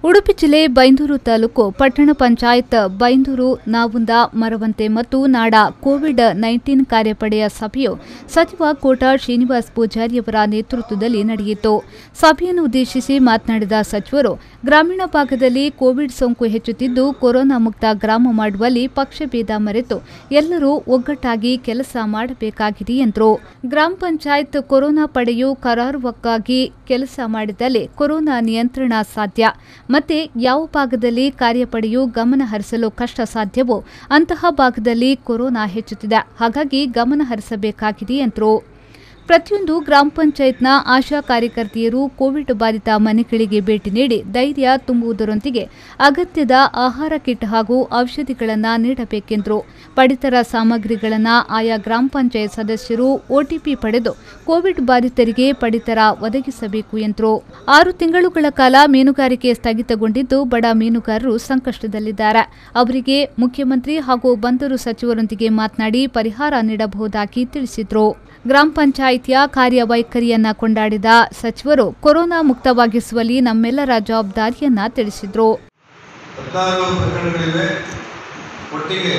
ಉಡುಪಿ ಜಿಲ್ಲೆ ಬೈಂದೂರು ತಾಲೂಕು ಪಟ್ಟಣ ಪಂಚಾಯತ್ ಬೈಂದೂರು ನಾವುಂದ ಮರವಂತೆ ಮತ್ತು ನಾಡ ಕೋವಿಡ್-19 ಕಾರ್ಯಪಡೆಯ ಸಭೆಯು ಸಚಿವ ಕೋಟ ಶ್ರೀನಿವಾಸ ಪೂಜಾರಿಯವರ ನೇತೃತ್ವದಲ್ಲಿ ನಡೆಯಿತು. ಸಭೆಯನ್ನು ಉದ್ದೇಶಿಸಿ ಮಾತನಾಡಿದ ಸಚಿವರು, ಗ್ರಾಮೀಣ ಭಾಗದಲ್ಲಿ ಕೋವಿಡ್ ಸೋಂಕು ಹೆಚ್ಚುತ್ತಿದ್ದು, ಕೊರೋನಾ ಮುಕ್ತ ಗ್ರಾಮ ಮಾಡುವಲ್ಲಿ ಪಕ್ಷಭೇದ ಮರೆತು ಎಲ್ಲರೂ ಒಗ್ಗಟ್ಟಾಗಿ ಕೆಲಸ ಮಾಡಬೇಕಾಗಿದೆ ಎಂದರು. ಗ್ರಾಮ ಪಂಚಾಯತ್ ಕೊರೋನಾ ಪಡೆಯು ಕರಾರುವಕ್ಕಾಗಿ ಕೆಲಸ ಮಾಡಿದಲ್ಲಿ ಕೊರೋನಾ ನಿಯಂತ್ರಣ ಸಾಧ್ಯ. ಮತ್ತೆ ಯಾವ ಭಾಗದಲ್ಲಿ ಕಾರ್ಯಪಡೆಯು ಗಮನ ಹರಿಸಲು ಕಷ್ಟ ಸಾಧ್ಯವೋ ಅಂತಹ ಭಾಗದಲ್ಲಿ ಕೊರೋನಾ ಹೆಚ್ಚುತ್ತಿದೆ. ಹಾಗಾಗಿ ಗಮನ ಹರಿಸಬೇಕಾಗಿದೆ ಎಂದರು. ಪ್ರತಿಯೊಂದು ಗ್ರಾಮ ಪಂಚಾಯತ್ನ ಆಶಾ ಕಾರ್ಯಕರ್ತೆಯರು ಕೋವಿಡ್ ಬಾಧಿತ ಮನೆಗಳಿಗೆ ಭೇಟಿ ನೀಡಿ ಧೈರ್ಯ ತುಂಬುವುದರೊಂದಿಗೆ ಅಗತ್ಯದ ಆಹಾರ ಕಿಟ್ ಹಾಗೂ ಔಷಧಿಗಳನ್ನು ನೀಡಬೇಕೆಂದರು. ಪಡಿತರ ಸಾಮಗ್ರಿಗಳನ್ನು ಆಯಾ ಗ್ರಾಮ ಪಂಚಾಯತ್ ಸದಸ್ಯರು ಒಟಿಪಿ ಪಡೆದು ಕೋವಿಡ್ ಬಾಧಿತರಿಗೆ ಪಡಿತರ ಒದಗಿಸಬೇಕು ಎಂದರು. 6 ತಿಂಗಳುಗಳ ಕಾಲ ಮೀನುಗಾರಿಕೆ ಸ್ಥಗಿತಗೊಂಡಿದ್ದು, ಬಡ ಮೀನುಗಾರರು ಸಂಕಷ್ಟದಲ್ಲಿದ್ದಾರೆ. ಅವರಿಗೆ ಮುಖ್ಯಮಂತ್ರಿ ಹಾಗೂ ಬಂದರು ಸಚಿವರೊಂದಿಗೆ ಮಾತನಾಡಿ ಪರಿಹಾರ ನೀಡಬಹುದಾಗಿ ತಿಳಿಸಿದರು. ಗ್ರಾಮ ಪಂಚಾಯಿತಿಯ ಕಾರ್ಯವೈಖರಿಯನ್ನ ಕೊಂಡಾಡಿದ ಸಚಿವರು ಕೊರೋನಾ ಮುಕ್ತವಾಗಿಸುವಲ್ಲಿ ನಮ್ಮೆಲ್ಲರ ಜವಾಬ್ದಾರಿಯನ್ನ ತಿಳಿಸಿದರು. 14 ಪ್ರಕರಣಗಳಿವೆ. ಒಟ್ಟಿಗೆ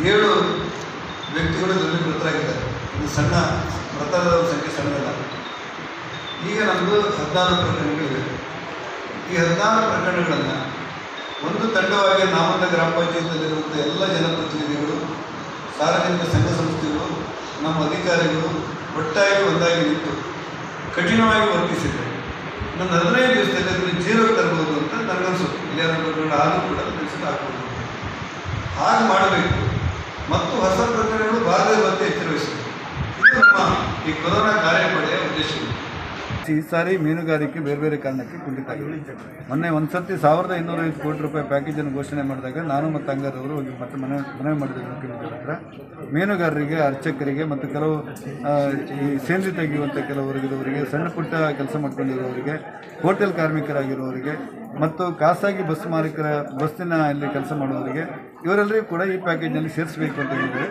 7 ವ್ಯಕ್ತಿಗಳು ದೃಢಪಟ್ಟಿದ್ದಾರೆ. ಇದು ಸಣ್ಣ ಮೃತರ ಸಂಖ್ಯೆ ಸಣ್ಣಲ್ಲ. ಈಗ ನಮ್ಮದು 14 ಪ್ರಕರಣಗಳಿವೆ. ಈ 14 ಪ್ರಕರಣಗಳನ್ನು ಒಂದು ತಂಡವಾಗಿ ನಾವೊಂದು ಗ್ರಾಮ ಪಂಚಾಯತ್ನಲ್ಲಿರುವಂಥ ಎಲ್ಲ ಜನಪ್ರತಿನಿಧಿಗಳು, ಸಾರ್ವಜನಿಕ ಸಂಘ ಸಂಸ್ಥೆಗಳು, ನಮ್ಮ ಅಧಿಕಾರಿಗಳು ಒಟ್ಟಾಗಿ ಒಂದಾಗಿ ನಿಂತು ಕಠಿಣವಾಗಿ ವರ್ತಿಸಿದ್ದಾರೆ. ನನ್ನ 15 ದಿವಸದಲ್ಲಿ ಅದನ್ನು ಜೀರೋಗೆ ತರಬಹುದು ಅಂತ ನನಗನ್ಸುತ್ತೆ. ಇಲ್ಲಿಯಾದ ಆದರೂ ಕೂಡ ಬಿಡಿಸಿಟ್ಟು ಹಾಕಬಹುದು. ಹಾಗೆ ಮಾಡಬೇಕು ಮತ್ತು ಹೊಸ ಪ್ರಕರಣಗಳು ಬಾರದೆ ಬಂದು ಎಚ್ಚರವಹಿಸಬೇಕು. ಇದು ನಮ್ಮ ಈ ಕೊರೋನಾ ಕಾರ್ಯಪಡೆಯ ಉದ್ದೇಶಗಳು. ಈ ಸಾರಿ ಮೀನುಗಾರಿಕೆ ಬೇರೆ ಬೇರೆ ಕಾರಣಕ್ಕೆ ಕುಂಠಿತ ಆಗಿದೆ. ಮೊನ್ನೆ ಒಂದ್ಸರ್ತಿ 1250 ಕೋಟಿ ರೂಪಾಯಿ ಪ್ಯಾಕೇಜನ್ನು ಘೋಷಣೆ ಮಾಡಿದಾಗ ನಾನು ಮತ್ತು ಅಂಗಾರವರು ಹೋಗಿ ಮತ್ತೆ ಮನವಿ ಮಾಡಿದ್ದೇವೆ ಮುಖ್ಯಮಂತ್ರಿ ಹತ್ರ. ಮೀನುಗಾರರಿಗೆ, ಅರ್ಚಕರಿಗೆ ಮತ್ತು ಕೆಲವು ಈ ಸೇಂದ್ರಿ ತೆಗೆಯುವಂಥ ಕೆಲವು ವರ್ಗದವರಿಗೆ, ಸಣ್ಣ ಪುಟ್ಟ ಕೆಲಸ ಮಾಡ್ಕೊಂಡಿರೋರಿಗೆ, ಹೋಟೆಲ್ ಕಾರ್ಮಿಕರಾಗಿರೋರಿಗೆ ಮತ್ತು ಖಾಸಗಿ ಬಸ್ ಮಾಲೀಕರ ಬಸ್ಸಿನ ಇಲ್ಲಿ ಕೆಲಸ ಮಾಡುವವರಿಗೆ ಇವರೆಲ್ಲರಿಗೂ ಕೂಡ ಈ ಪ್ಯಾಕೇಜ್ನಲ್ಲಿ ಸೇರಿಸಬೇಕು ಅಂತ ಹೇಳಿದರೆ,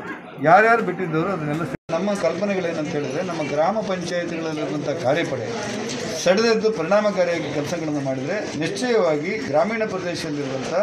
ಯಾರ್ಯಾರು ಬಿಟ್ಟಿದ್ದವರು ಅದನ್ನೆಲ್ಲ ನಮ್ಮ ಕಲ್ಪನೆಗಳೇನಂತ ಹೇಳಿದರೆ, ನಮ್ಮ ಗ್ರಾಮ ಪಂಚಾಯತ್ಗಳಲ್ಲಿರುವಂಥ ಕಾರ್ಯಪಡೆ ಸೆಳೆದದ್ದು ಪರಿಣಾಮಕಾರಿಯಾಗಿ ಕೆಲಸಗಳನ್ನು ಮಾಡಿದರೆ ನಿಶ್ಚಯವಾಗಿ ಗ್ರಾಮೀಣ ಪ್ರದೇಶದಲ್ಲಿರುವಂಥ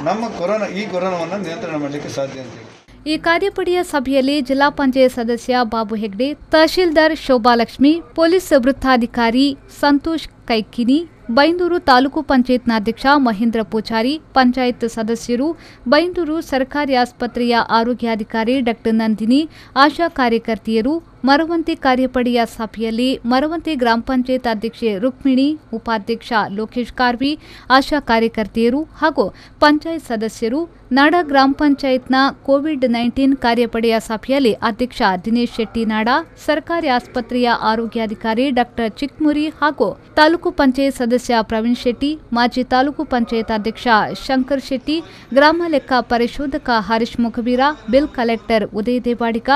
ನಮ್ಮ ಕೊರೋನಾವನ್ನು ನಿಯಂತ್ರಣ ಮಾಡಲಿಕ್ಕೆ ಸಾಧ್ಯ ಅಂತೇಳಿ. ಈ ಕಾರ್ಯಪಡೆಯ ಸಭೆಯಲ್ಲಿ ಜಿಲ್ಲಾ ಪಂಚಾಯತ್ ಸದಸ್ಯ ಬಾಬು ಹೆಗ್ಡೆ, ತಹಶೀಲ್ದಾರ್ ಶೋಭಾಲಕ್ಷ್ಮಿ, ಪೊಲೀಸ್ ವೃತ್ತಾಧಿಕಾರಿ ಸಂತೋಷ್ ಕೈಕಿನಿ, ಬೈಂದೂರು ತಾಲೂಕು ಪಂಚಾಯತ್ನಾಧ್ಯಕ್ಷ ಮಹೇಂದ್ರ ಪೂಜಾರಿ, ಪಂಚಾಯತ್ ಸದಸ್ಯರು, ಬೈಂದೂರು ಸರ್ಕಾರಿ ಆಸ್ಪತ್ರೆಯ ಆರೋಗ್ಯಾಧಿಕಾರಿ ಡಾ ನಂದಿನಿ, ಆಶಾ ಕಾರ್ಯಕರ್ತೆಯರು, ಮರವಂತೆ ಕಾರ್ಯಪಡೆಯ ಸಭೆಯಲ್ಲಿ ಮರವಂತೆ ಗ್ರಾಮ ಪಂಚಾಯತ್ ಅಧ್ಯಕ್ಷೆ ರುಕ್ಮಿಣಿ, ಉಪಾಧ್ಯಕ್ಷ ಲೋಕೇಶ್ ಕಾರ್ವಿ, ಆಶಾ ಕಾರ್ಯಕರ್ತೆಯರು ಹಾಗೂ ಪಂಚಾಯತ್ ಸದಸ್ಯರು, ನಾಡ ಗ್ರಾಮ ಪಂಚಾಯತ್ನ ಕೋವಿಡ್-19 ಕಾರ್ಯಪಡೆಯ ಸಭೆಯಲ್ಲಿ ಅಧ್ಯಕ್ಷ ದಿನೇಶ್ ಶೆಟ್ಟಿ ನಾಡ, ಸರ್ಕಾರಿ ಆಸ್ಪತ್ರೆಯ ಆರೋಗ್ಯಾಧಿಕಾರಿ ಡಾ ಚಿಕ್ಮುರಿ ಹಾಗೂ ತಾಲೂಕು ಪಂಚಾಯತ್ ಸದಸ್ಯ ಪ್ರವೀಣ್ ಶೆಟ್ಟಿ, ಮಾಜಿ ತಾಲೂಕು ಪಂಚಾಯತ್ ಅಧ್ಯಕ್ಷ ಶಂಕರ್ ಶೆಟ್ಟಿ, ಗ್ರಾಮ ಲೆಕ್ಕ ಪರಿಶೋಧಕ ಹರೀಶ್ ಮುಖಬೀರ, ಬಿಲ್ ಕಲೆಕ್ಟರ್ ಉದಯ ದೇವಾಡಿಗ,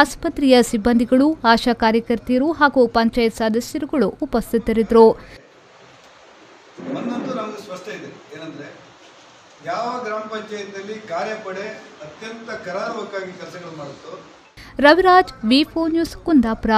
ಆಸ್ಪತ್ರೆಯ ಸಿಬ್ಬಂದಿಗಳು, ಆಶಾ ಕಾರ್ಯಕರ್ತೆಯರು ಹಾಗೂ ಪಂಚಾಯತ್ ಸದಸ್ಯರುಗಳು ಉಪಸ್ಥಿತರಿದ್ದರು. ಒಂದಂತೂ ನಮಗೆ ಸ್ಪಷ್ಟ ಇದೆ, ಏನಂದ್ರೆ ಯಾವ ಗ್ರಾಮ ಪಂಚಾಯತ್ನಲ್ಲಿ ಕಾರ್ಯಪಡೆ ಅತ್ಯಂತ ಕರಾರುವಕ್ಕಾಗಿ ಕೆಲಸಗಳು ಮಾಡುತ್ತೋ. ರವಿರಾಜ್, ವಿ4 ನ್ಯೂಸ್, ಕುಂದಾಪುರ.